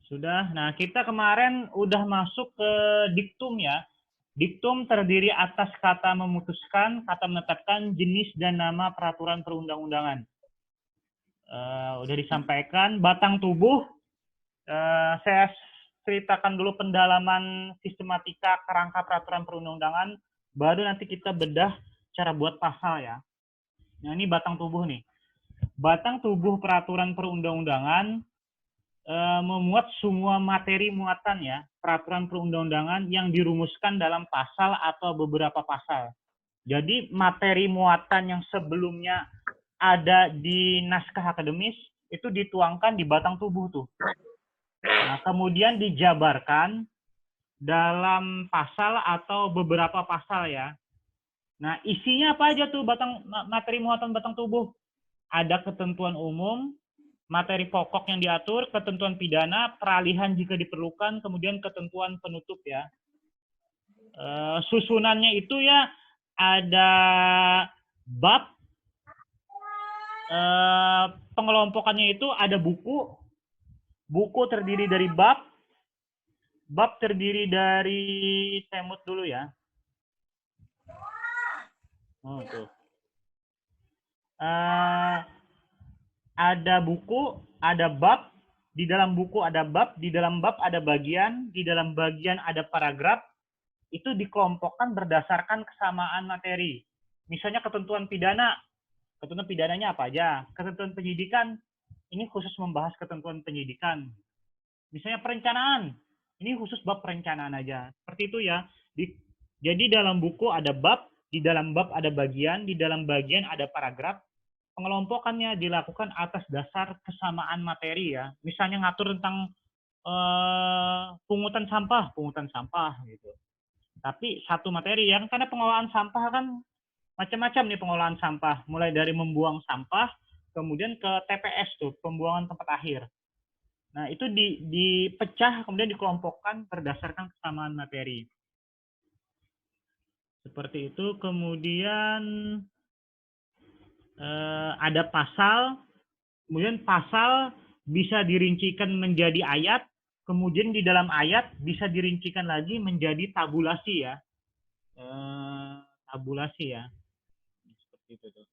Sudah. Nah, kita kemarin udah masuk ke diktum ya. Diktum terdiri atas kata memutuskan, kata menetapkan, jenis dan nama peraturan perundang-undangan. Udah disampaikan. Batang tubuh, saya ceritakan dulu pendalaman sistematika kerangka peraturan perundang-undangan, baru nanti kita bedah cara buat pasal ya. Nah, ini batang tubuh nih. Batang tubuh peraturan perundang-undangan memuat semua materi muatan ya, peraturan perundang-undangan yang dirumuskan dalam pasal atau beberapa pasal. Jadi materi muatan yang sebelumnya ada di naskah akademis itu dituangkan di batang tubuh tuh. Nah, kemudian dijabarkan dalam pasal atau beberapa pasal ya. Nah, isinya apa aja tuh materi muatan batang tubuh? Ada ketentuan umum, materi pokok yang diatur, ketentuan pidana, peralihan jika diperlukan, kemudian ketentuan penutup ya. Susunannya itu ya ada bab, pengelompokannya itu ada buku terdiri dari bab terdiri dari temut dulu ya. Oh tuh. Ada buku, ada bab, di dalam buku ada bab, di dalam bab ada bagian, di dalam bagian ada paragraf, itu dikelompokkan berdasarkan kesamaan materi. Misalnya ketentuan pidana, ketentuan pidananya apa aja? Ketentuan penyidikan, ini khusus membahas ketentuan penyidikan. Misalnya perencanaan, ini khusus bab perencanaan aja. Seperti itu ya. Jadi dalam buku ada bab, di dalam bab ada bagian, di dalam bagian ada paragraf. Pengelompokannya dilakukan atas dasar kesamaan materi ya. Misalnya ngatur tentang pungutan sampah gitu. Tapi satu materi yang karena pengelolaan sampah kan macam-macam nih pengelolaan sampah, mulai dari membuang sampah, kemudian ke TPS tuh, pembuangan tempat akhir. Nah, itu dipecah kemudian dikelompokkan berdasarkan kesamaan materi. Seperti itu. Kemudian ada pasal, kemudian pasal bisa dirincikan menjadi ayat, kemudian di dalam ayat bisa dirincikan lagi menjadi tabulasi ya. Tabulasi ya. Seperti itu tuh.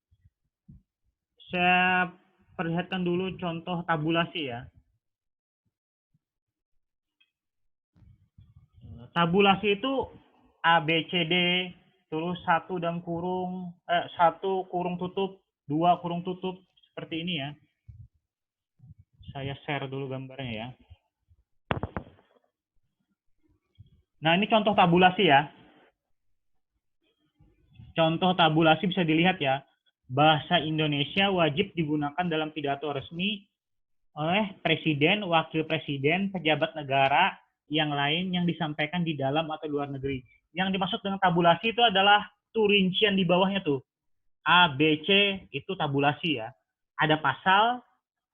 Saya perlihatkan dulu contoh tabulasi ya. Tabulasi itu A, B, C, D, terus satu kurung tutup, 2 kurung tutup, seperti ini ya. Saya share dulu gambarnya ya. Nah, ini contoh tabulasi ya. Contoh tabulasi bisa dilihat ya. Bahasa Indonesia wajib digunakan dalam pidato resmi oleh presiden, wakil presiden, pejabat negara yang lain yang disampaikan di dalam atau luar negeri. Yang dimaksud dengan tabulasi itu adalah tuh rincian di bawahnya tuh. A, B, C itu tabulasi ya. Ada pasal,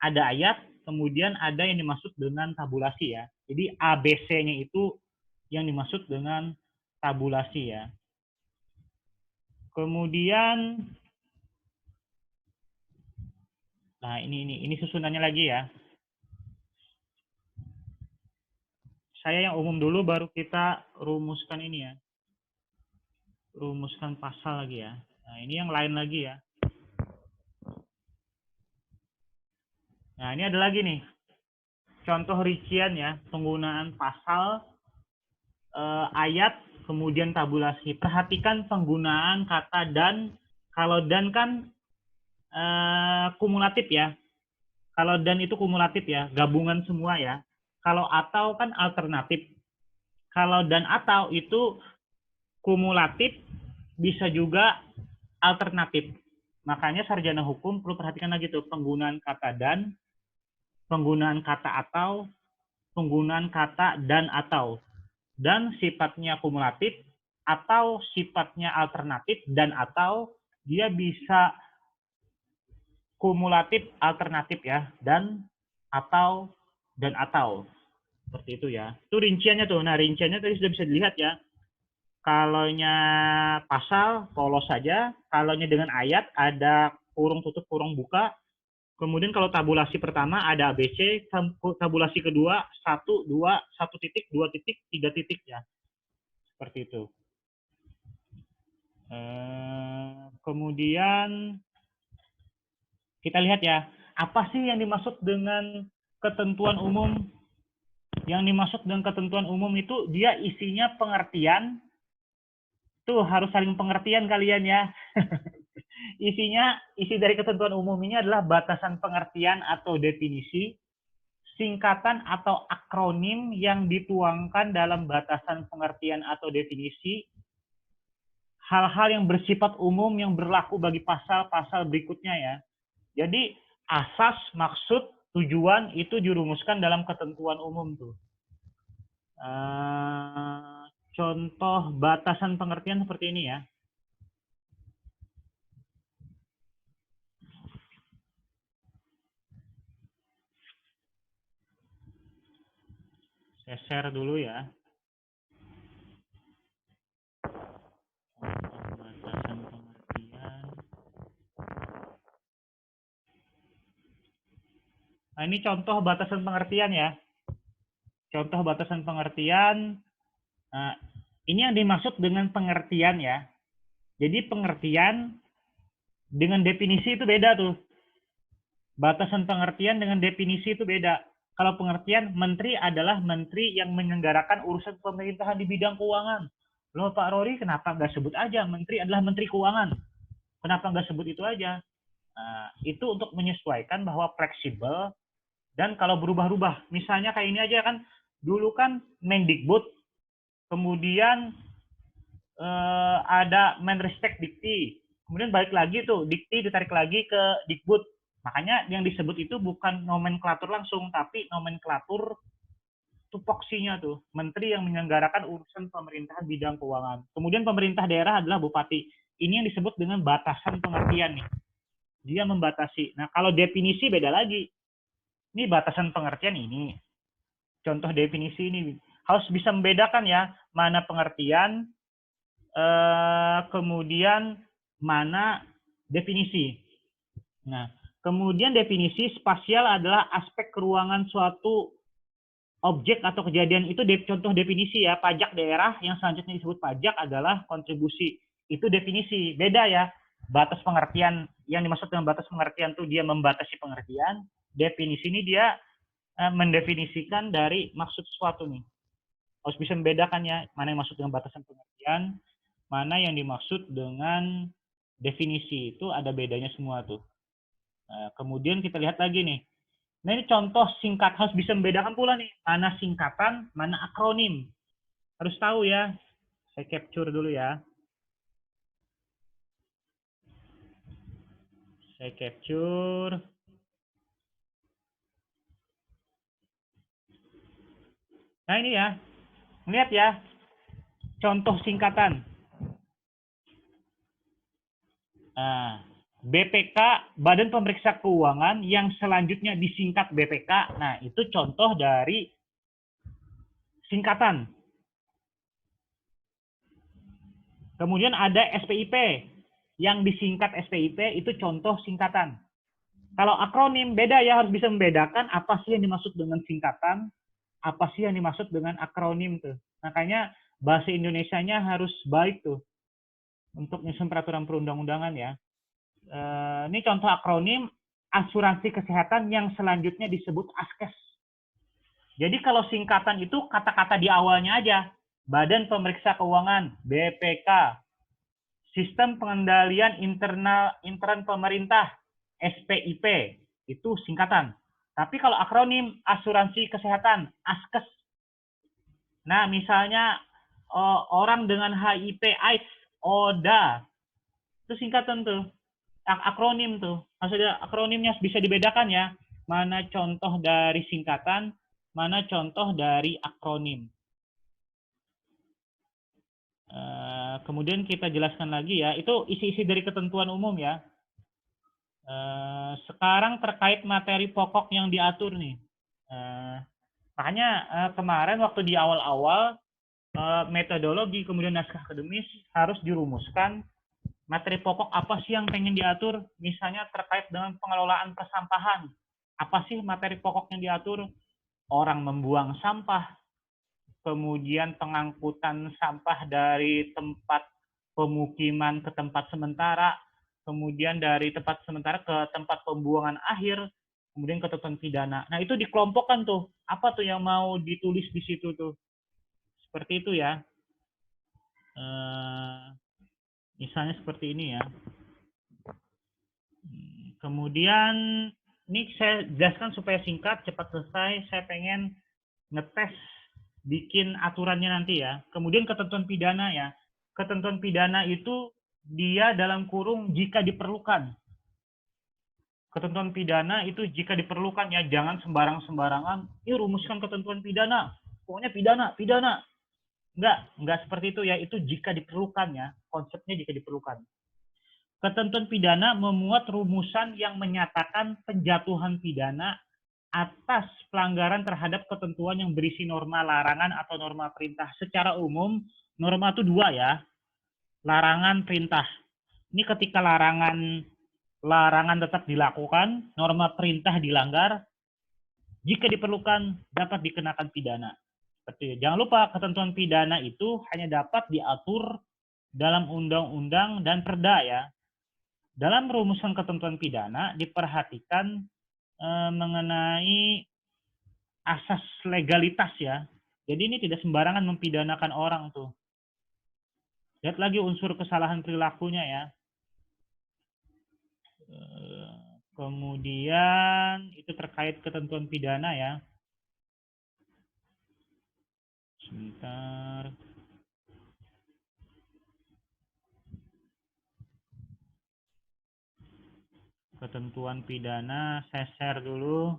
ada ayat, kemudian ada yang dimaksud dengan tabulasi ya. Jadi A, B, C-nya itu yang dimaksud dengan tabulasi ya. Kemudian, nah ini susunannya lagi ya. Saya yang umum dulu, baru kita rumuskan ini ya. Rumuskan pasal lagi ya. Nah, ini yang lain lagi ya. Nah, ini ada lagi nih. Contoh rincian ya, penggunaan pasal, ayat, kemudian tabulasi. Perhatikan penggunaan kata dan. Kalau dan kan kumulatif ya. Kalau dan itu kumulatif ya, gabungan semua ya. Kalau atau kan alternatif. Kalau dan atau itu kumulatif, bisa juga alternatif. Makanya sarjana hukum perlu perhatikan lagi tuh penggunaan kata dan, penggunaan kata atau, penggunaan kata dan atau. Dan sifatnya kumulatif atau sifatnya alternatif dan atau dia bisa kumulatif alternatif ya, dan atau seperti itu ya. Itu rinciannya tuh. Nah, rinciannya tadi sudah bisa dilihat ya. Kalaunya pasal polos saja, kalaunya dengan ayat ada kurung tutup kurung buka, Kemudian kalau tabulasi pertama ada ABC, tabulasi kedua 1, 2, 1 titik, 2 titik, 3 titik ya. Seperti itu. Kemudian kita lihat ya, apa sih yang dimaksud dengan ketentuan umum? Yang dimaksud dengan ketentuan umum itu dia isinya pengertian. Tuh harus saling pengertian kalian ya. Isi dari ketentuan umum ini adalah batasan pengertian atau definisi, singkatan atau akronim yang dituangkan dalam batasan pengertian atau definisi, hal-hal yang bersifat umum yang berlaku bagi pasal-pasal berikutnya ya. Jadi asas, maksud, tujuan itu dirumuskan dalam ketentuan umum tuh. Contoh batasan pengertian seperti ini ya. Saya share dulu ya. Batasan pengertian. Nah, ini contoh batasan pengertian ya. Contoh batasan pengertian. Nah, ini yang dimaksud dengan pengertian ya. Jadi pengertian dengan definisi itu beda tuh. Batasan pengertian dengan definisi itu beda. Kalau pengertian, menteri adalah menteri yang menyelenggarakan urusan pemerintahan di bidang keuangan. Loh Pak Rory, kenapa nggak sebut aja menteri adalah menteri keuangan? Kenapa nggak sebut itu aja? Nah, itu untuk menyesuaikan bahwa fleksibel dan kalau berubah-ubah. Misalnya kayak ini aja kan, dulu kan Mendikbud, kemudian ada Menristek Dikti, kemudian balik lagi tuh, Dikti ditarik lagi ke Dikbud. Makanya yang disebut itu bukan nomenklatur langsung, tapi nomenklatur tupoksinya tuh, menteri yang menyelenggarakan urusan pemerintahan bidang keuangan. Kemudian pemerintah daerah adalah bupati. Ini yang disebut dengan batasan pengertian nih. Dia membatasi. Nah, kalau definisi beda lagi. Ini batasan pengertian ini. Contoh definisi ini harus bisa membedakan ya, mana pengertian, kemudian mana definisi. Nah, kemudian definisi spasial adalah aspek keruangan suatu objek atau kejadian. Itu contoh definisi ya. Pajak daerah yang selanjutnya disebut pajak adalah kontribusi. Itu definisi. Beda ya. Batas pengertian, yang dimaksud dengan batas pengertian itu dia membatasi pengertian. Definisi ini dia mendefinisikan dari maksud sesuatu nih. Harus bisa membedakan ya, mana yang maksud dengan batasan pengertian, mana yang dimaksud dengan definisi. Itu ada bedanya semua tuh. Kemudian kita lihat lagi nih. Nah ini contoh singkat, harus bisa membedakan pula nih, mana singkatan, mana akronim. Harus tahu ya. Saya capture dulu ya. Saya capture. Nah ini ya, lihat ya, contoh singkatan. Nah, BPK, Badan Pemeriksa Keuangan, yang selanjutnya disingkat BPK. Nah, itu contoh dari singkatan. Kemudian ada SPIP, yang disingkat SPIP itu contoh singkatan. Kalau akronim beda ya, harus bisa membedakan apa sih yang dimaksud dengan singkatan, apa sih yang dimaksud dengan akronim tuh. Makanya bahasa Indonesianya harus baik tuh untuk menyusun peraturan perundang-undangan ya. Ini contoh akronim asuransi kesehatan yang selanjutnya disebut ASKES. Jadi kalau singkatan itu kata-kata di awalnya aja. Badan Pemeriksa Keuangan, BPK. Sistem Pengendalian Intern Pemerintah, SPIP. Itu singkatan. Tapi kalau akronim asuransi kesehatan, ASKES. Nah, misalnya orang dengan HIV AIDS, ODA. Itu singkatan tuh. Akronim tuh. Maksudnya akronimnya bisa dibedakan ya. Mana contoh dari singkatan, mana contoh dari akronim. Kemudian kita jelaskan lagi ya. Itu isi-isi dari ketentuan umum ya. Sekarang terkait materi pokok yang diatur nih. Makanya kemarin waktu di awal-awal metodologi kemudian naskah akademis harus dirumuskan Materi pokok apa sih yang pengen diatur? Misalnya terkait dengan pengelolaan persampahan. Apa sih materi pokok yang diatur? Orang membuang sampah, kemudian pengangkutan sampah dari tempat pemukiman ke tempat sementara, kemudian dari tempat sementara ke tempat pembuangan akhir, kemudian ketentuan pidana. Nah, itu dikelompokkan tuh. Apa tuh yang mau ditulis di situ tuh? Seperti itu ya. Misalnya seperti ini ya. Kemudian, ini saya jelaskan supaya singkat, cepat selesai. Saya pengen ngetes bikin aturannya nanti ya. Kemudian ketentuan pidana ya. Ketentuan pidana itu dia dalam kurung jika diperlukan. Ketentuan pidana itu jika diperlukan ya, jangan sembarangan. Ini rumuskan ketentuan pidana. Pokoknya pidana. Enggak seperti itu ya. Itu jika diperlukan ya. Konsepnya jika diperlukan. Ketentuan pidana memuat rumusan yang menyatakan penjatuhan pidana atas pelanggaran terhadap ketentuan yang berisi norma larangan atau norma perintah. Secara umum, norma itu dua ya. Larangan, perintah. Ini ketika larangan tetap dilakukan, norma perintah dilanggar, jika diperlukan dapat dikenakan pidana. Seperti itu. Jangan lupa ketentuan pidana itu hanya dapat diatur dalam undang-undang dan perda ya. Dalam rumusan ketentuan pidana diperhatikan mengenai asas legalitas ya. Jadi ini tidak sembarangan mempidanakan orang tuh. Lihat lagi unsur kesalahan perilakunya ya. Kemudian itu terkait ketentuan pidana ya. Sebentar. Ketentuan pidana, saya share dulu.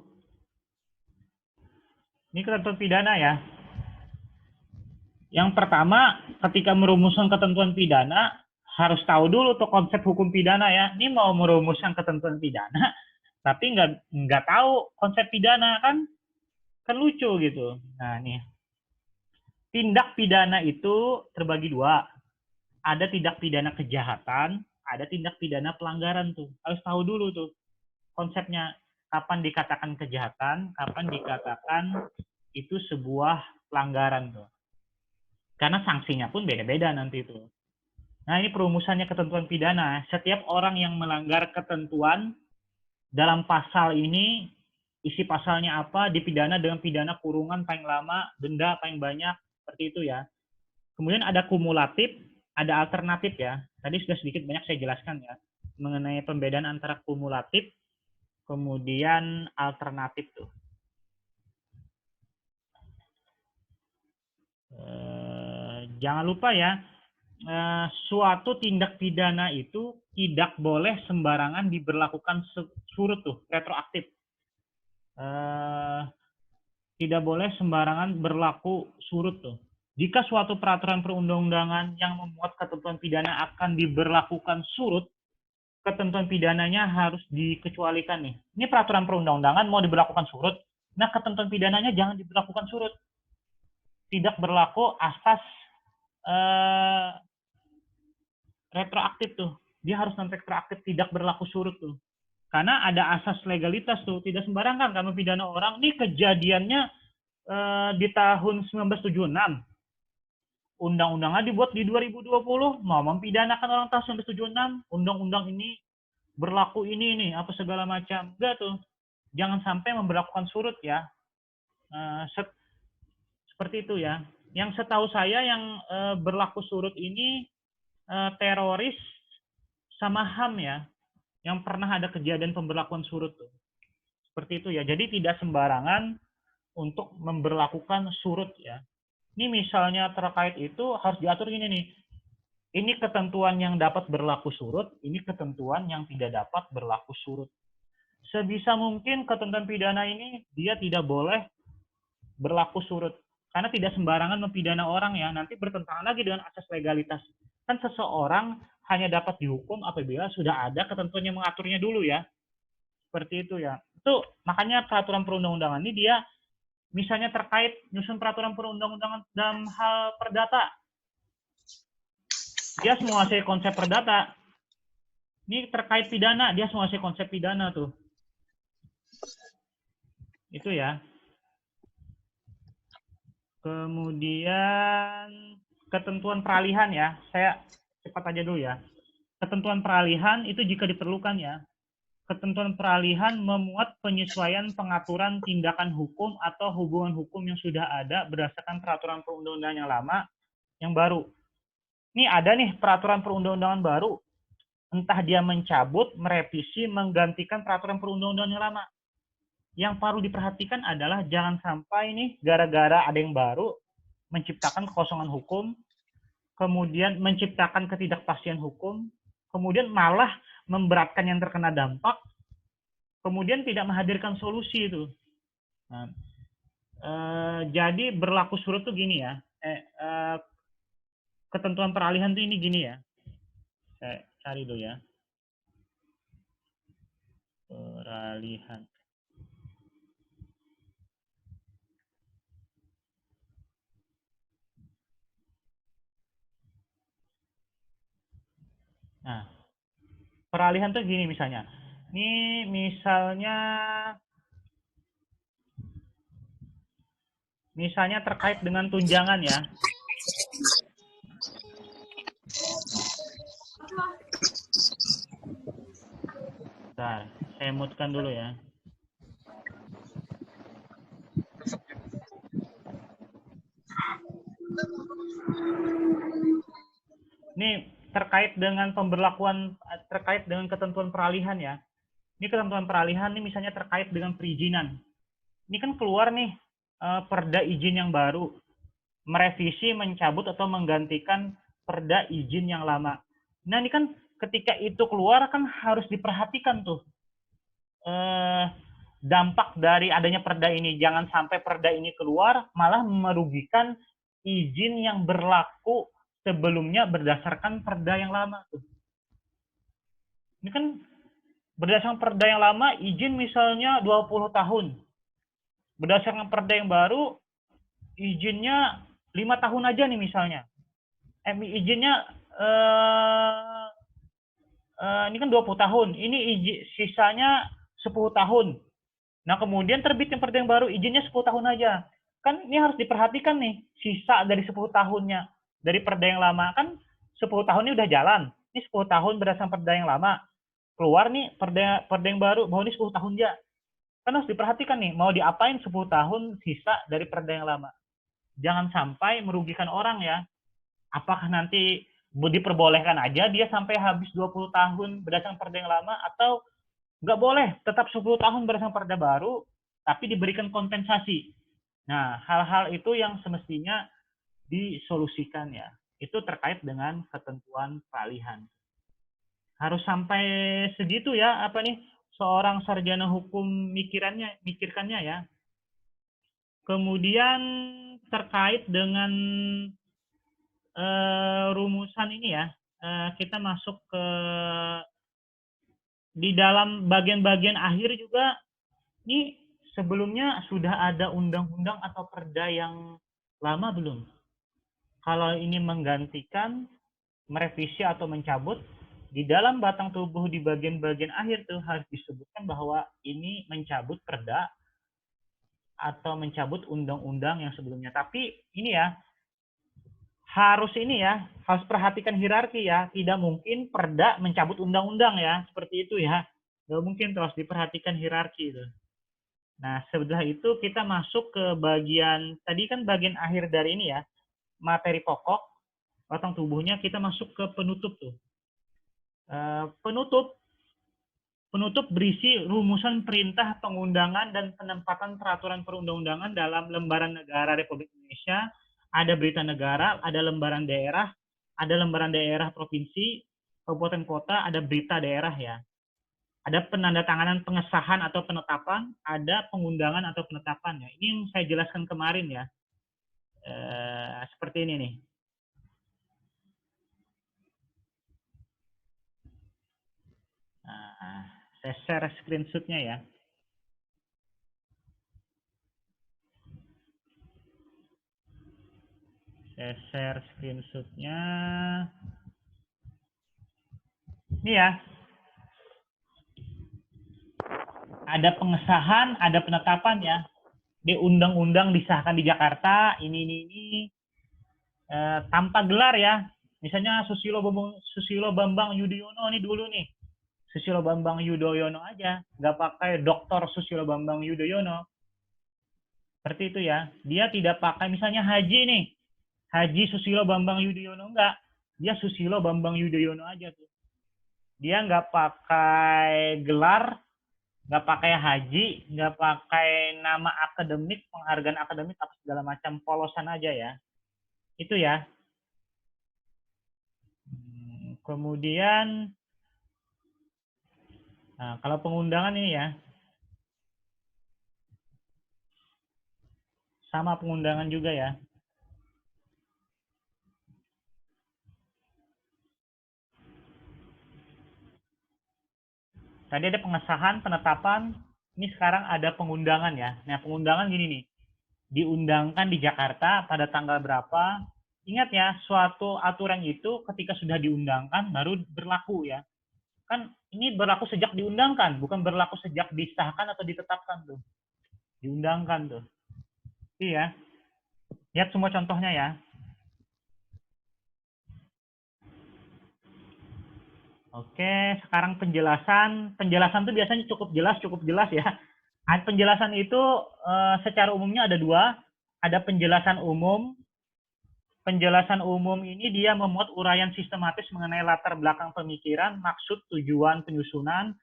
Ini ketentuan pidana ya. Yang pertama, ketika merumuskan ketentuan pidana, harus tahu dulu tuh konsep hukum pidana ya. Ini mau merumuskan ketentuan pidana, tapi nggak tahu konsep pidana kan lucu gitu. Nah nih, tindak pidana itu terbagi dua. Ada tindak pidana kejahatan, ada tindak pidana pelanggaran tuh. Harus tahu dulu tuh konsepnya. Kapan dikatakan kejahatan, kapan dikatakan itu sebuah pelanggaran tuh. Karena sanksinya pun beda-beda nanti itu. Nah ini perumusannya ketentuan pidana. Setiap orang yang melanggar ketentuan dalam pasal ini, isi pasalnya apa, dipidana dengan pidana kurungan paling lama, denda paling banyak, seperti itu ya. Kemudian ada kumulatif, ada alternatif ya. Tadi sudah sedikit banyak saya jelaskan ya, mengenai pembedaan antara kumulatif, kemudian alternatif tuh. Jangan lupa ya, suatu tindak pidana itu tidak boleh sembarangan diberlakukan surut tuh, retroaktif. Tidak boleh sembarangan berlaku surut tuh. Jika suatu peraturan perundang-undangan yang memuat ketentuan pidana akan diberlakukan surut, ketentuan pidananya harus dikecualikan nih. Ini peraturan perundang-undangan mau diberlakukan surut, nah ketentuan pidananya jangan diberlakukan surut. Tidak berlaku asas retroaktif tuh. Dia harus non retroaktif, tidak berlaku surut tuh. Karena ada asas legalitas tuh, tidak sembarangan kan mempidana orang. Ini kejadiannya di tahun 1976. Undang-undangnya dibuat di 2020, mau mempidanakan orang tahun 1976, undang-undang ini berlaku ini apa segala macam. Enggak tuh. Jangan sampai memberlakukan surut ya. Seperti itu ya. Yang setahu saya yang berlaku surut ini teroris sama HAM ya, yang pernah ada kejadian pemberlakuan surut tuh. Seperti itu ya. Jadi tidak sembarangan untuk memberlakukan surut ya. Ini misalnya terkait itu harus diatur gini nih. Ini ketentuan yang dapat berlaku surut, ini ketentuan yang tidak dapat berlaku surut. Sebisa mungkin ketentuan pidana ini dia tidak boleh berlaku surut. Karena tidak sembarangan mempidana orang ya, nanti bertentangan lagi dengan asas legalitas. Kan seseorang hanya dapat dihukum apabila sudah ada ketentuan yang mengaturnya dulu ya. Seperti itu ya. Itu makanya peraturan perundang-undangan ini dia misalnya terkait nyusun peraturan perundang-undangan dalam hal perdata. Dia menguasai konsep perdata. Ini terkait pidana, dia menguasai konsep pidana tuh. Itu ya. Kemudian ketentuan peralihan ya. Saya cepat aja dulu ya. Ketentuan peralihan itu jika diperlukan ya. Ketentuan peralihan memuat penyesuaian pengaturan tindakan hukum atau hubungan hukum yang sudah ada berdasarkan peraturan perundang-undangan yang lama yang baru. Ini ada nih peraturan perundang-undangan baru, entah dia mencabut, merevisi, menggantikan peraturan perundang-undangan yang lama. Yang perlu diperhatikan adalah jangan sampai nih gara-gara ada yang baru menciptakan kekosongan hukum, kemudian menciptakan ketidakpastian hukum, kemudian malah memberatkan yang terkena dampak, kemudian tidak menghadirkan solusi itu. Nah, jadi berlaku surut tuh gini ya. Ketentuan peralihan tuh ini gini ya. Saya cari dulu ya. Peralihan. Nah, peralihan tuh gini misalnya. Ini misalnya terkait dengan tunjangan ya. Bentar, saya mute-kan dulu ya. Ini terkait dengan terkait dengan ketentuan peralihan ya. Ini ketentuan peralihan ini misalnya terkait dengan perizinan. Ini kan keluar nih perda izin yang baru, merevisi, mencabut atau menggantikan perda izin yang lama. Nah ini kan ketika itu keluar kan harus diperhatikan tuh dampak dari adanya perda ini. Jangan sampai perda ini keluar malah merugikan izin yang berlaku sebelumnya berdasarkan perda yang lama tuh. Ini kan berdasarkan perda yang lama izin misalnya 20 tahun. Berdasarkan perda yang baru izinnya 5 tahun aja nih misalnya. Izinnya ini kan 20 tahun. Ini sisanya 10 tahun. Nah, kemudian terbit yang perda yang baru, izinnya 10 tahun aja. Kan ini harus diperhatikan nih, sisa dari 10 tahunnya. Dari perda yang lama, kan 10 tahun ini udah jalan. Ini 10 tahun berdasarkan perda yang lama. Keluar nih perda yang baru, bahwa ini 10 tahun aja. Kan harus diperhatikan nih, mau diapain 10 tahun sisa dari perda yang lama. Jangan sampai merugikan orang ya. Apakah nanti diperbolehkan aja dia sampai habis 20 tahun berdasarkan perda yang lama, atau nggak boleh, tetap 10 tahun berdasarkan perda baru, tapi diberikan kompensasi. Nah, hal-hal itu yang semestinya disolusikan ya. Itu terkait dengan ketentuan peralihan. Harus sampai segitu ya, apa nih, seorang sarjana hukum mikirkannya ya. Kemudian terkait dengan rumusan ini ya, kita masuk ke di dalam bagian-bagian akhir juga. Ini sebelumnya sudah ada undang-undang atau perda yang lama belum? Kalau ini menggantikan, merevisi atau mencabut, di dalam batang tubuh di bagian-bagian akhir tuh harus disebutkan bahwa ini mencabut perda atau mencabut undang-undang yang sebelumnya. Tapi ini ya, harus perhatikan hierarki ya. Tidak mungkin perda mencabut undang-undang ya, seperti itu ya. Nggak mungkin, terus diperhatikan hierarki itu. Nah, setelah itu kita masuk ke bagian, tadi kan bagian akhir dari ini ya, materi pokok, batang tubuhnya, kita masuk ke penutup tuh. Penutup berisi rumusan perintah pengundangan dan penempatan peraturan perundang-undangan dalam lembaran negara Republik Indonesia. Ada berita negara, ada lembaran daerah provinsi, kabupaten kota, ada berita daerah ya. Ada penandatanganan pengesahan atau penetapan, ada pengundangan atau penetapan ya. Ini yang saya jelaskan kemarin ya. Seperti ini nih. Nah, saya share screenshotnya ya. Saya share screenshotnya. Ini ya. ada pengesahan, ada penetapan ya. Di undang-undang disahkan di Jakarta, ini tanpa gelar ya. Misalnya Susilo Bambang Yudhoyono ini dulu nih. Susilo Bambang Yudhoyono aja, nggak pakai Dr. Susilo Bambang Yudhoyono. Seperti itu ya. Dia tidak pakai misalnya Haji nih. Haji Susilo Bambang Yudhoyono enggak. Dia Susilo Bambang Yudhoyono aja tuh. Dia nggak pakai gelar, nggak pakai haji, nggak pakai nama akademik, penghargaan akademik, apa segala macam, polosan aja ya. Itu ya. Kemudian, nah, kalau pengundangan ini ya, sama pengundangan juga ya. Tadi ada pengesahan, penetapan, ini sekarang ada pengundangan ya. Nah, pengundangan gini nih, diundangkan di Jakarta pada tanggal berapa. Ingat ya, suatu aturan itu ketika sudah diundangkan baru berlaku ya. Kan ini berlaku sejak diundangkan, bukan berlaku sejak disahkan atau ditetapkan tuh. Diundangkan tuh. Iya. Lihat semua contohnya ya. Oke, sekarang penjelasan. Penjelasan itu biasanya cukup jelas ya. Penjelasan itu secara umumnya ada dua. Ada penjelasan umum. Penjelasan umum ini dia memuat uraian sistematis mengenai latar belakang pemikiran, maksud, tujuan, penyusunan,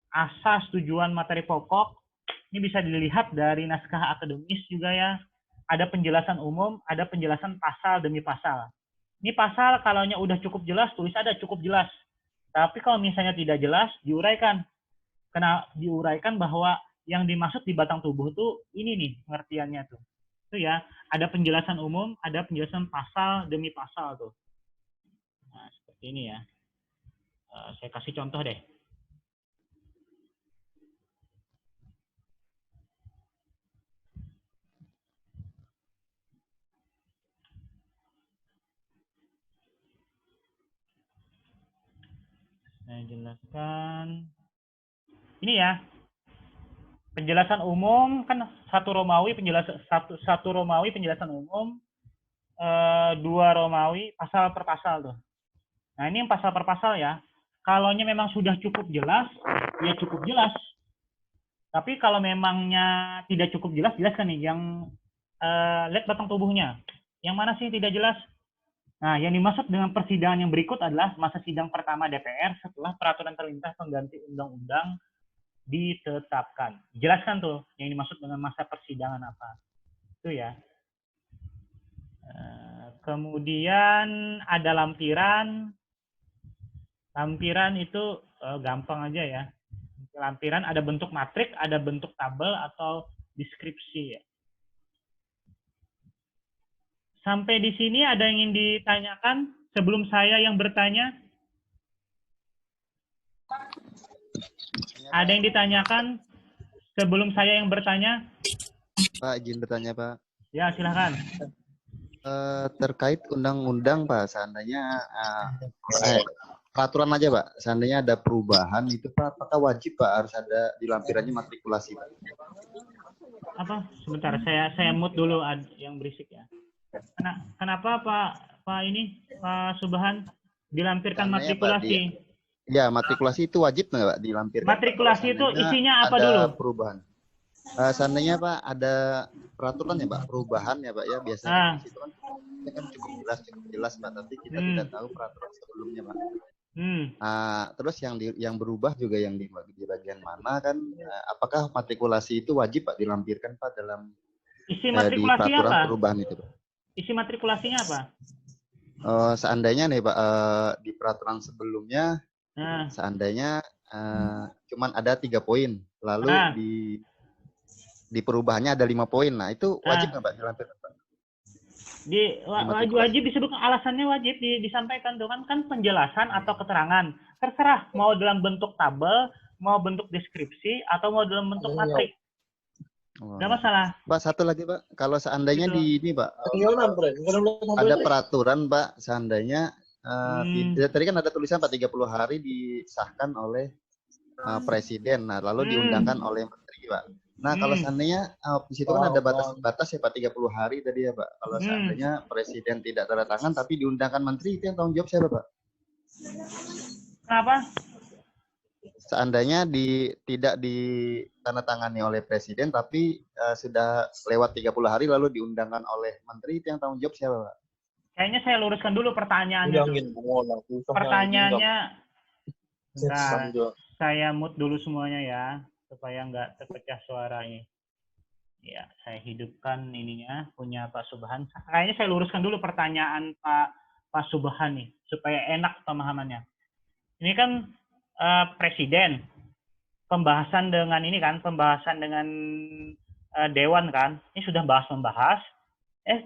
asas, tujuan, materi pokok. Ini bisa dilihat dari naskah akademis juga ya. Ada penjelasan umum, ada penjelasan pasal demi pasal. Ini pasal kalau udah cukup jelas, tulis ada cukup jelas. Tapi kalau misalnya tidak jelas, diuraikan. Karena diuraikan bahwa yang dimaksud di batang tubuh itu ini nih pengertiannya tuh. Itu ya, ada penjelasan umum, ada penjelasan pasal demi pasal tuh. Nah, seperti ini ya. Saya kasih contoh deh. Saya jelaskan. Ini ya. Penjelasan umum kan satu Romawi penjelasan umum, dua Romawi pasal per pasal tuh. Nah, ini yang pasal per pasal ya. Kalaunya memang sudah cukup jelas, ya cukup jelas. Tapi kalau memangnya tidak cukup jelas, jelaskan nih yang lihat batang tubuhnya. Yang mana sih yang tidak jelas? Nah, yang dimaksud dengan persidangan yang berikut adalah masa sidang pertama DPR setelah peraturan terlintas pengganti undang-undang ditetapkan. Jelaskan tuh yang dimaksud dengan masa persidangan apa. Itu ya. Kemudian ada lampiran. Lampiran itu gampang aja ya. Lampiran ada bentuk matrik, ada bentuk tabel atau deskripsi ya. Sampai di sini ada yang ingin ditanyakan sebelum saya yang bertanya? Ada yang ditanyakan sebelum saya yang bertanya? Pak, izin bertanya, Pak. Ya, silahkan. Terkait undang-undang, Pak, seandainya peraturan aja, Pak, seandainya ada perubahan itu, Pak, apakah wajib, Pak, harus ada di lampirannya matrikulasi, Pak? Apa? Sebentar, saya mute dulu yang berisik ya. Kenapa Pak Subhan dilampirkan Seandainya, matrikulasi? Pak, ya, matrikulasi itu wajib nggak, Pak, dilampirkan? Matrikulasi itu isinya apa dulu? Perubahan. Seandainya, Pak, ada peraturan ya, Pak, perubahan ya, Pak, ya, biasanya di situ kan cukup jelas, Pak, tapi kita tidak tahu peraturan sebelumnya, Pak. Terus yang berubah juga yang di bagian mana kan? Apakah matrikulasi itu wajib, Pak, dilampirkan, Pak, dalam isi matrikulasi di peraturan apa? perubahan itu, Pak? Isi matrikulasinya apa? Seandainya nih, Pak, di peraturan sebelumnya, seandainya cuman ada 3 poin, lalu di perubahannya ada 5 poin. Nah, itu wajib nggak, Pak, dilampirkan, Pak? Wajib disebutkan, alasannya wajib disampaikan tuh kan penjelasan atau keterangan. Terserah mau dalam bentuk tabel, mau bentuk deskripsi, atau mau dalam bentuk matrik. Nggak masalah. Pak, satu lagi, Pak. Kalau seandainya di ini, Pak, ada peraturan, Pak, seandainya tadi kan ada tulisan, Pak, 30 hari disahkan oleh Presiden. Nah, lalu diundangkan oleh Pak. Nah, kalau seandainya di situ kan ada batas ya Pak, 30 hari tadi ya Pak. Kalau seandainya presiden tidak tanda tangan tapi diundangkan menteri, itu yang tanggung jawab siapa Pak? Kenapa? Seandainya tidak ditandatangani oleh presiden tapi sudah lewat 30 hari lalu diundangkan oleh menteri, itu yang tanggung jawab siapa Pak? Kayaknya saya luruskan dulu pertanyaannya. Pertanyaannya, bentar, saya mute dulu semuanya ya, supaya nggak terpecah suaranya. Ya, saya hidupkan ininya, punya Pak Subhan. Kayaknya saya luruskan dulu pertanyaan Pak Subhan nih, supaya enak pemahamannya. Ini kan presiden, pembahasan dengan ini kan, pembahasan dengan Dewan kan, ini sudah membahas,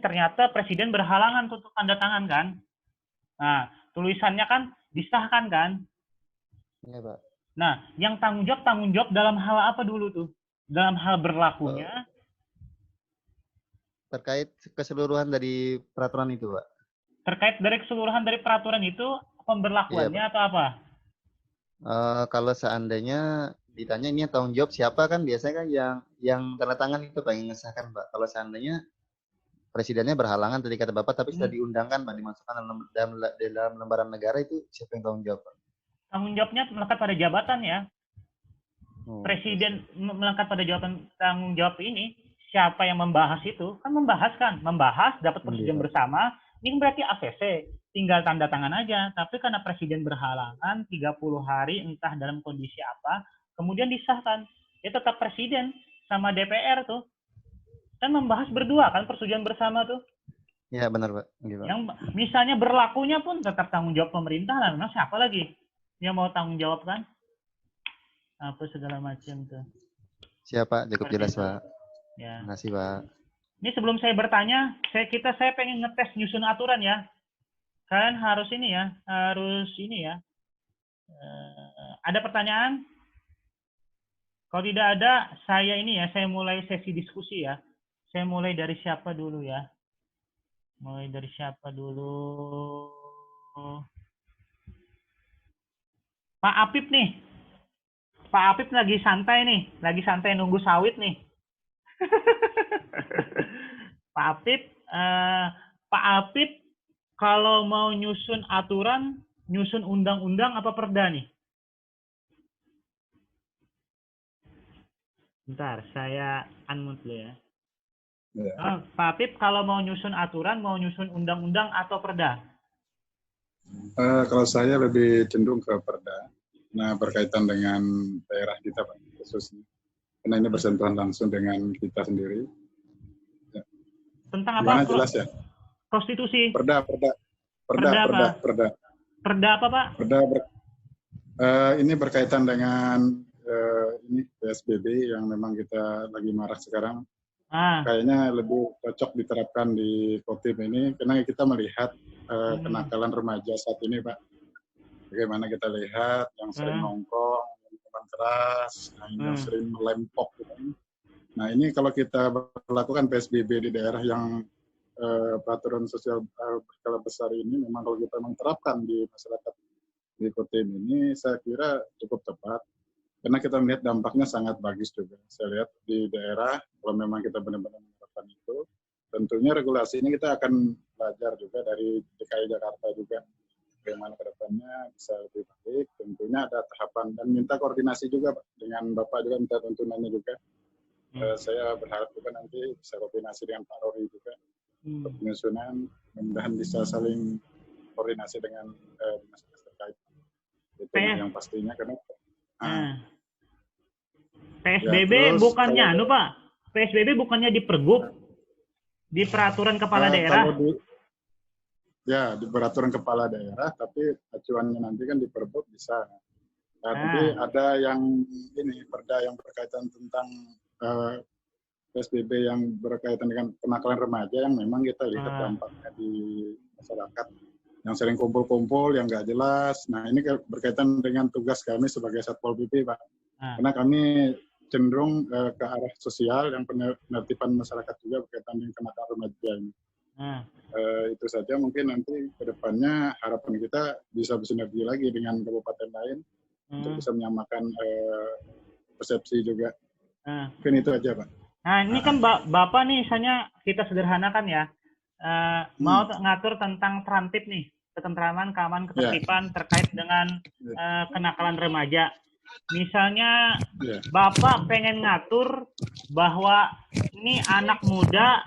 ternyata presiden berhalangan untuk tanda tangan kan. Nah, tulisannya kan disahkan kan. Iya, Pak. Nah, yang tanggung jawab dalam hal apa dulu tuh? Dalam hal berlakunya? Terkait keseluruhan dari peraturan itu, Pak. Terkait dari keseluruhan dari peraturan itu, pemberlakuannya iya, atau apa? Kalau seandainya ditanya ini tanggung jawab siapa, kan biasanya kan yang tanda tangan itu Pak, yang mengesahkan Pak. Kalau seandainya presidennya berhalangan tadi kata Bapak, tapi sudah diundangkan Pak, dimasukkan dalam lembaran negara, itu siapa yang tanggung jawab Pak? Tanggung jawabnya melekat pada jabatan ya. Presiden melekat pada jabatan, tanggung jawab ini. Siapa yang membahas itu? Kan membahas dapat persetujuan bersama. Ini berarti ACC, tinggal tanda tangan aja. Tapi karena presiden berhalangan 30 hari entah dalam kondisi apa, kemudian disahkan. Ya tetap presiden sama DPR tuh. Kan membahas berdua kan, persetujuan bersama tuh. Ya benar Pak. Gitu. Yang misalnya berlakunya pun tetap tanggung jawab pemerintah lah. Nah, siapa lagi yang mau tanggung jawab kan? Apa segala macam tuh. Siapa? Cukup jelas Pak. Ya. Terima kasih Pak. Ini sebelum saya bertanya, saya pengen ngetes nyusun aturan ya. Kalian harus ini ya, ada pertanyaan? Kalau tidak ada, saya mulai sesi diskusi ya. Saya mulai dari siapa dulu ya? Pak Apip nih. Pak Apip lagi santai nunggu sawit nih. Pak Apip, kalau mau nyusun aturan, nyusun undang-undang apa perda nih? Bentar, saya unmute dulu ya. Pak Apip, kalau mau nyusun aturan, mau nyusun undang-undang atau perda? Kalau saya lebih cenderung ke perda. Nah, berkaitan dengan daerah kita Pak, khususnya. Karena ini bersentuhan langsung dengan kita sendiri. Ya. Tentang apa? Gimana jelas ya? Konstitusi. Perda. Perda apa Pak? Ini berkaitan dengan ini PSBB yang memang kita lagi marak sekarang. Kayaknya lebih cocok diterapkan di Kotim ini karena kita melihat kenakalan remaja saat ini Pak. Bagaimana kita lihat yang sering nongkrong, minuman keras, yang sering melempok. Gitu. Nah ini kalau kita melakukan PSBB di daerah yang peraturan sosial berskala besar ini, memang kalau kita menerapkan di masyarakat di Kotim ini, saya kira cukup tepat. Karena kita melihat dampaknya sangat bagus juga. Saya lihat di daerah, kalau memang kita benar-benar menerapkan itu, tentunya regulasi ini kita akan belajar juga dari DKI Jakarta juga. Bagaimana ke depannya bisa lebih baik. Tentunya ada tahapan dan minta koordinasi juga dengan Bapak juga, minta tuntunannya juga. Saya berharap juga nanti bisa koordinasi dengan Pak Rory juga. Untuk penyusunan, mudah-mudahan bisa saling koordinasi dengan dinas-dinas terkait. Itu yang pastinya karena PSBB ya, bukannya Pak. PSBB bukannya di Pergub, di peraturan kepala daerah. Di peraturan kepala daerah, tapi acuannya nanti kan di Pergub bisa. Tapi ada yang ini perda yang berkaitan tentang PSBB yang berkaitan dengan kenakalan remaja yang memang kita lihat dampaknya di masyarakat yang sering kumpul-kumpul yang nggak jelas. Nah ini berkaitan dengan tugas kami sebagai Satpol PP Pak. Karena kami cenderung ke arah sosial yang penertiban masyarakat juga berkaitan dengan kenakalan remaja ini. Itu saja mungkin nanti ke depannya harapan kita bisa bersinergi lagi dengan kabupaten lain untuk bisa menyamakan persepsi juga Mungkin itu aja, Pak. Nah, ini kan Bapak nih, misalnya kita sederhanakan ya, mau ngatur tentang tertib nih, ketentraman, keamanan, ketertiban terkait dengan kenakalan remaja. Misalnya Bapak pengen ngatur bahwa ini anak muda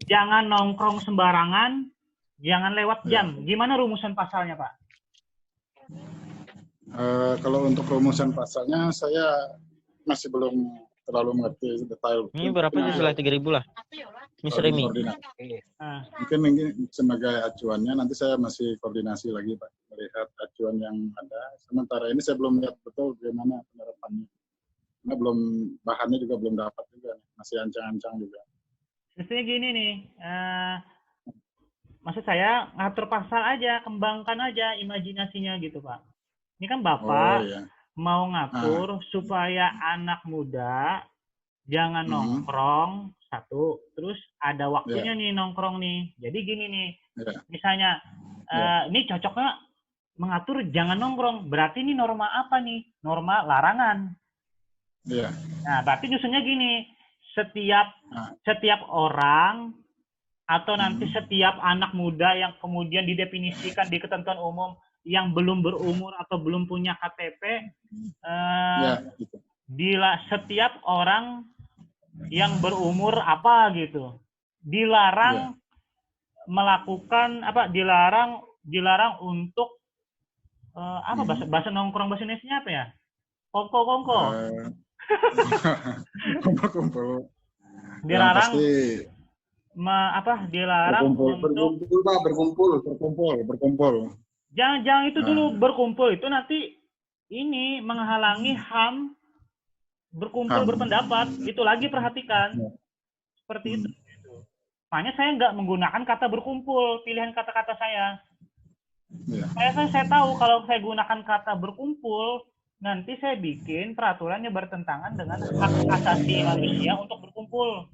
jangan nongkrong sembarangan, jangan lewat jam. Gimana rumusan pasalnya, Pak? Kalau untuk rumusan pasalnya saya masih belum terlalu mengerti detail. Ini berapa sih setelah 3.000 lah? Mr. Remy. Mungkin sebagai acuannya nanti saya masih koordinasi lagi, Pak, melihat acuan yang ada. Sementara ini saya belum lihat betul bagaimana penerapannya. Karena bahannya juga belum dapat juga, masih ancang-ancang juga. Maksudnya gini nih, maksud saya ngatur pasal aja, kembangkan aja imajinasinya gitu, Pak. Ini kan Bapak mau ngatur supaya anak muda jangan nongkrong, satu, terus ada waktunya nih nongkrong nih. Jadi gini nih, misalnya ini cocoknya mengatur jangan nongkrong, berarti ini norma apa nih? Norma larangan. Nah, berarti nyusunnya gini, setiap orang atau nanti setiap anak muda yang kemudian didefinisikan di ketentuan umum yang belum berumur atau belum punya KTP, setiap orang yang berumur apa gitu dilarang melakukan apa, dilarang untuk bahasa nongkrong, bahasa Indonesia apa ya? Kongko. Kumpul. Dilarang dilarang berkumpul. Jangan itu dulu, berkumpul itu nanti ini menghalangi HAM berkumpul berpendapat. Itu lagi perhatikan. Seperti itu. Makanya saya nggak menggunakan kata berkumpul, pilihan kata-kata saya. Saya tahu kalau saya gunakan kata berkumpul, nanti saya bikin peraturannya bertentangan dengan hak asasi manusia untuk berkumpul,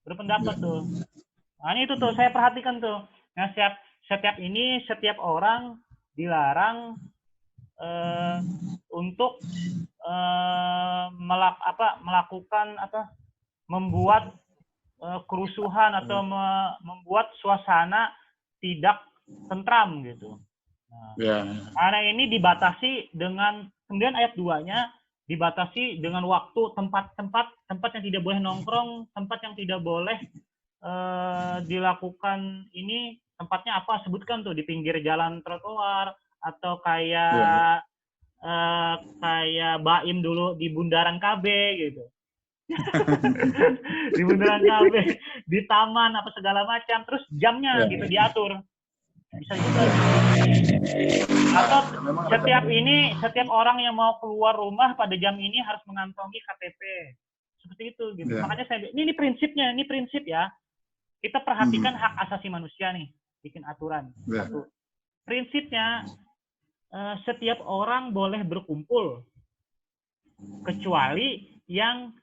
berpendapat tuh. Nah, itu tuh saya perhatikan tuh. Nah, setiap orang dilarang untuk melakukan membuat kerusuhan atau membuat suasana tidak tentram gitu. Karena ini dibatasi dengan, kemudian ayat 2-nya dibatasi dengan waktu, tempat yang tidak boleh nongkrong, tempat yang tidak boleh dilakukan ini, tempatnya apa, sebutkan tuh, di pinggir jalan trotoar atau kayak Baim dulu di bundaran KB gitu. Di bundaran KB, di taman apa segala macam, terus jamnya gitu diatur. Bisa juga. Atau setiap orang yang mau keluar rumah pada jam ini harus mengantongi KTP. Seperti itu gitu. Makanya saya ini prinsip ya. Kita perhatikan hak asasi manusia nih, bikin aturan. Satu. Prinsipnya setiap orang boleh berkumpul kecuali yang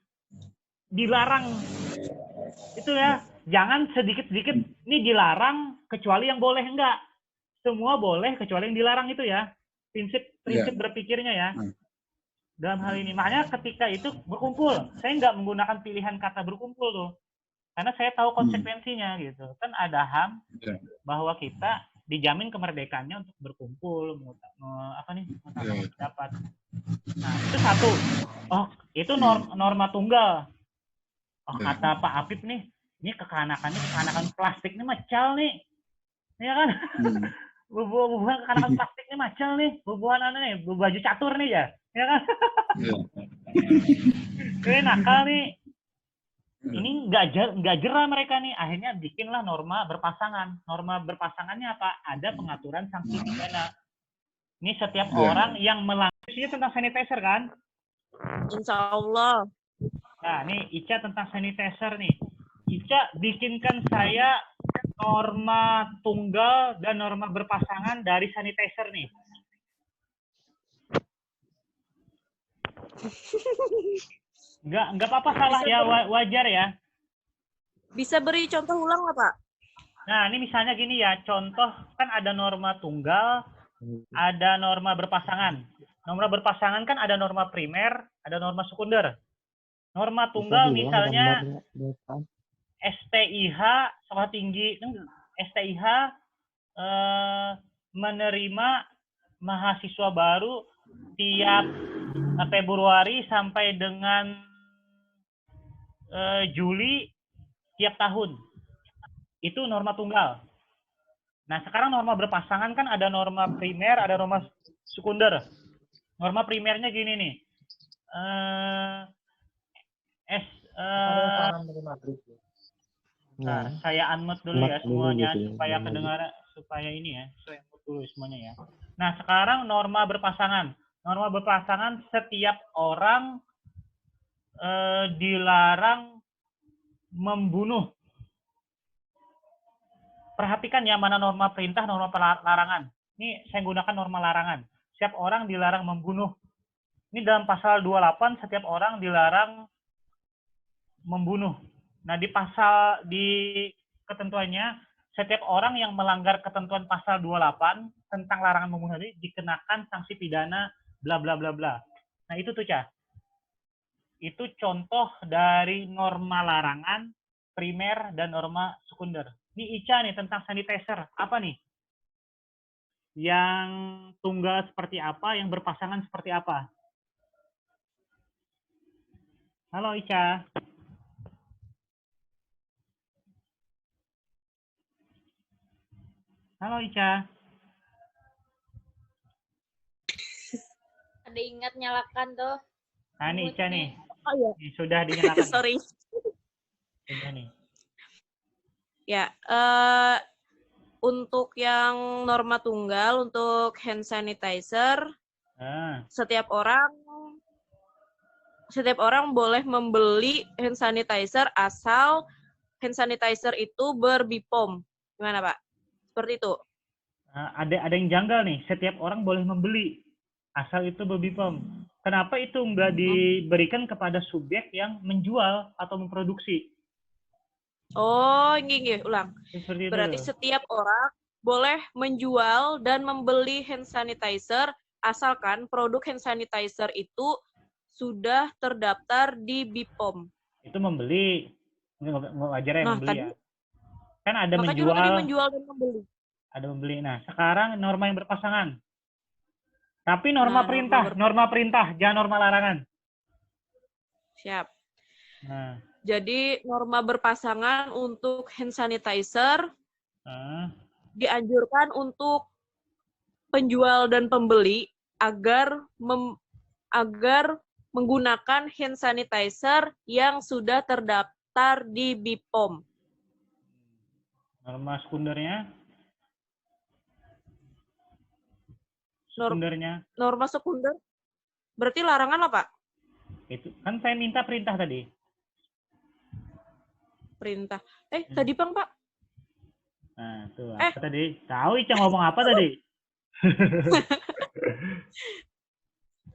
dilarang. Itu ya. Jangan sedikit-sedikit ini dilarang kecuali yang boleh, enggak. Semua boleh kecuali yang dilarang, itu ya. Prinsip berpikirnya ya. Dalam hal ini. Makanya ketika itu berkumpul, saya nggak menggunakan pilihan kata berkumpul tuh. Karena saya tahu konsekuensinya gitu. Kan ada HAM bahwa kita dijamin kemerdekaannya untuk berkumpul, pendapat. Nah, itu satu. Oh, itu norma tunggal. Oh, kata Pak Apip nih, ini kekanakan plastik nih macal nih. Ya kan? Bubuhan kekanakan plastik nih macal nih. Bubuhan baju catur nih ya. Ya kan? Ini nakal nih. Ini nggak jerah mereka nih. Akhirnya bikinlah norma berpasangan. Norma berpasangannya apa? Ada pengaturan sanksi pidana. Ini setiap orang yang melanggar, tentang sanitizer kan? Insya Allah. Nah, nih Ica tentang sanitizer nih. Ica bikinkan saya norma tunggal dan norma berpasangan dari sanitizer nih. Nggak apa-apa, salah ya, wajar ya. Bisa beri contoh ulang nggak, Pak? Nah, ini misalnya gini ya, contoh kan ada norma tunggal, ada norma berpasangan. Norma berpasangan kan ada norma primer, ada norma sekunder. Norma tunggal misalnya STIH sekolah tinggi STIH menerima mahasiswa baru tiap Februari sampai dengan Juli tiap tahun. Itu norma tunggal. Nah, sekarang norma berpasangan kan ada norma primer, ada norma sekunder. Norma primernya gini nih. Nah, saya unmute dulu ya semuanya supaya kedengaran, supaya ini ya, saya unmute dulu semuanya ya. Nah, sekarang norma berpasangan. Norma berpasangan setiap orang dilarang membunuh. Perhatikan ya mana norma perintah, norma larangan. Ini saya gunakan norma larangan. Setiap orang dilarang membunuh. Ini dalam pasal 28 setiap orang dilarang membunuh. Nah, di ketentuannya setiap orang yang melanggar ketentuan pasal 28 tentang larangan membunuh tadi dikenakan sanksi pidana bla bla bla bla. Nah, itu tuh, Cah. Itu contoh dari norma larangan primer dan norma sekunder. Ini Ica nih tentang sanitizer. Apa nih? Yang tunggal seperti apa, yang berpasangan seperti apa? Halo Ica. Halo Ica. Ada ingat nyalakan tuh. Nah, ini Ica nih. Oh iya. Ini sudah dinyalakan. Sorry. Sudah nih. Ya, untuk yang norma tunggal, untuk hand sanitizer, setiap orang boleh membeli hand sanitizer asal hand sanitizer itu ber-BPOM. Gimana, Pak? Seperti itu. Ada yang janggal nih. Setiap orang boleh membeli asal itu ber-BPOM. Kenapa itu nggak diberikan kepada subjek yang menjual atau memproduksi? Oh, gini, ulang. Berarti itu. setiap orang boleh menjual dan membeli hand sanitizer asalkan produk hand sanitizer itu sudah terdaftar di BPOM. Itu membeli. Nggak wajar ya membeli ya. Kan ada maka menjual. Juga tadi menjual dan membeli. Ada membeli. Nah, sekarang norma yang berpasangan. Tapi norma perintah, jangan norma larangan. Siap. Nah. Jadi norma berpasangan untuk hand sanitizer dianjurkan untuk penjual dan pembeli agar menggunakan hand sanitizer yang sudah terdaftar di BPOM. Norma sekundernya? Norma sekunder berarti larangan apa? Itu kan saya minta perintah tadi. Perintah. Tadi Bang, Pak. Nah, tuh apa tadi? Tahu Ica ngomong apa tadi?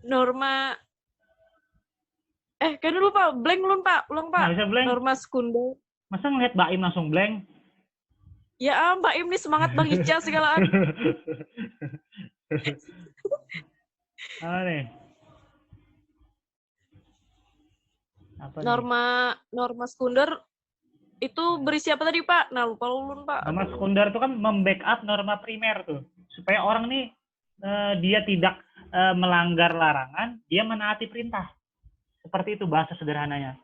Norma kan lupa, blank belum, Pak. Ulang, Pak. Nggak bisa blank. Norma sekunder. Masa ngeliat Mbak Im langsung blank? Ya, Mbak Im nih semangat Bang Ica segalaan. Apa nih? Norma sekunder itu berisi apa tadi, Pak? Nah, lupa ulun, Pak. Norma sekunder itu kan membackup norma primer tuh. Supaya orang nih dia tidak melanggar larangan, dia menaati perintah. Seperti itu bahasa sederhananya.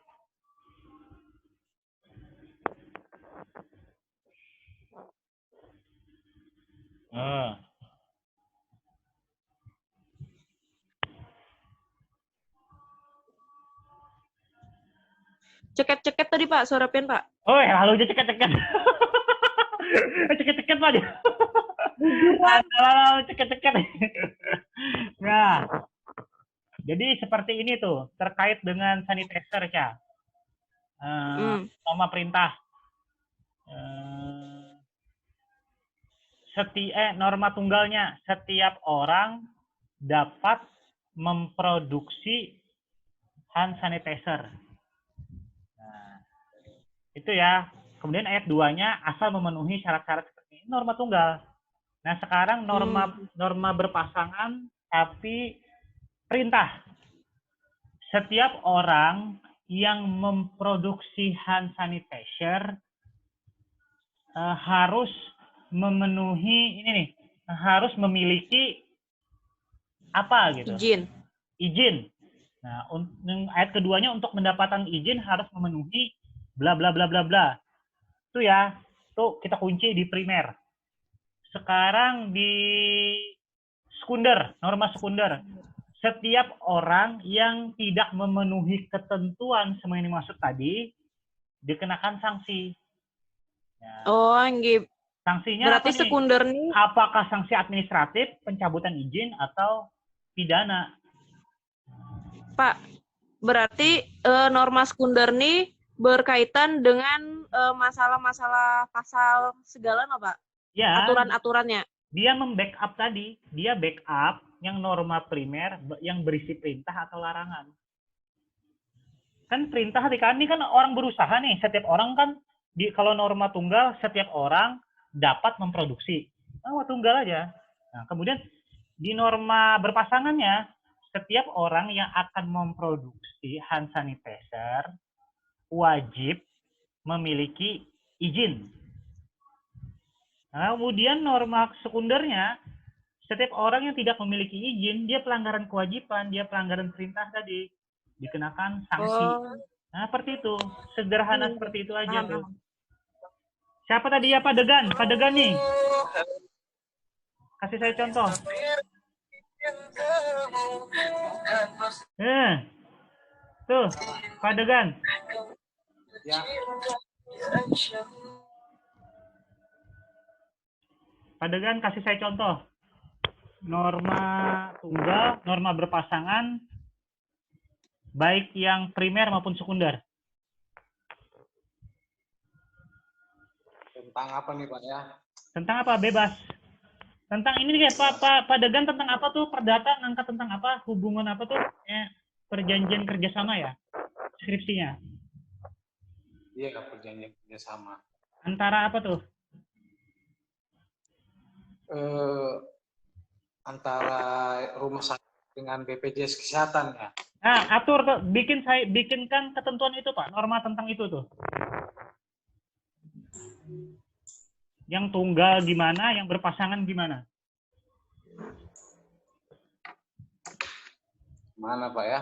Ceket-ceket tadi, Pak, suara pian, Pak. Oh, lalu aja ceket-ceket. Ceket-ceket, Pak. Lalu ceket-ceket. Nah, jadi seperti ini tuh, terkait dengan sanitizer, Ca. Norma perintah. Norma tunggalnya, setiap orang dapat memproduksi hand sanitizer. Itu ya. Kemudian ayat 2-nya asal memenuhi syarat-syarat seperti ini, norma tunggal. Nah, sekarang norma berpasangan tapi perintah. Setiap orang yang memproduksi hand sanitizer harus memenuhi ini nih, harus memiliki apa gitu? Izin. Nah, ayat keduanya untuk mendapatkan izin harus memenuhi bla bla bla bla bla. Itu ya, tuh kita kunci di primer. Sekarang di sekunder, norma sekunder. Setiap orang yang tidak memenuhi ketentuan semua yang dimaksud tadi dikenakan sanksi. Ya. Oh, anggip. Sanksinya berarti apa nih? Sekunder nih? Apakah sanksi administratif, pencabutan izin, atau pidana? Pak, berarti norma sekunder nih berkaitan dengan masalah-masalah pasal segala, no, Pak? Ya. Aturan-aturannya. Dia membackup tadi, dia backup yang norma primer yang berisi perintah atau larangan. Kan perintah ini kan orang berusaha nih, setiap orang kan kalau norma tunggal setiap orang dapat memproduksi. Tunggal aja. Nah, kemudian di norma berpasangannya setiap orang yang akan memproduksi hand sanitizer wajib memiliki izin. Nah, kemudian norma sekundernya, setiap orang yang tidak memiliki izin, dia pelanggaran kewajiban, dia pelanggaran perintah tadi, dikenakan sanksi. Nah, seperti itu. Sederhana seperti itu aja tuh. Siapa tadi ya Pak Degan? Pak Degan nih. Kasih saya contoh. Tuh, Pak Degan. Ya. Pak Degan kasih saya contoh. Norma tunggal, norma berpasangan, baik yang primer maupun sekunder. Tentang apa nih Pak ya? Tentang apa? Bebas. Tentang ini nih Pak Degan, tentang apa tuh? Perdata ngangkat tentang apa? Hubungan apa tuh? Perjanjian kerjasama ya? Skripsinya. Iya, perjanjian kerjasama. Antara apa tuh? Antara rumah sakit dengan BPJS Kesehatan ya. Nah, atur tuh, bikinkan ketentuan itu Pak, norma tentang itu tuh. Yang tunggal gimana, yang berpasangan gimana? Mana Pak ya?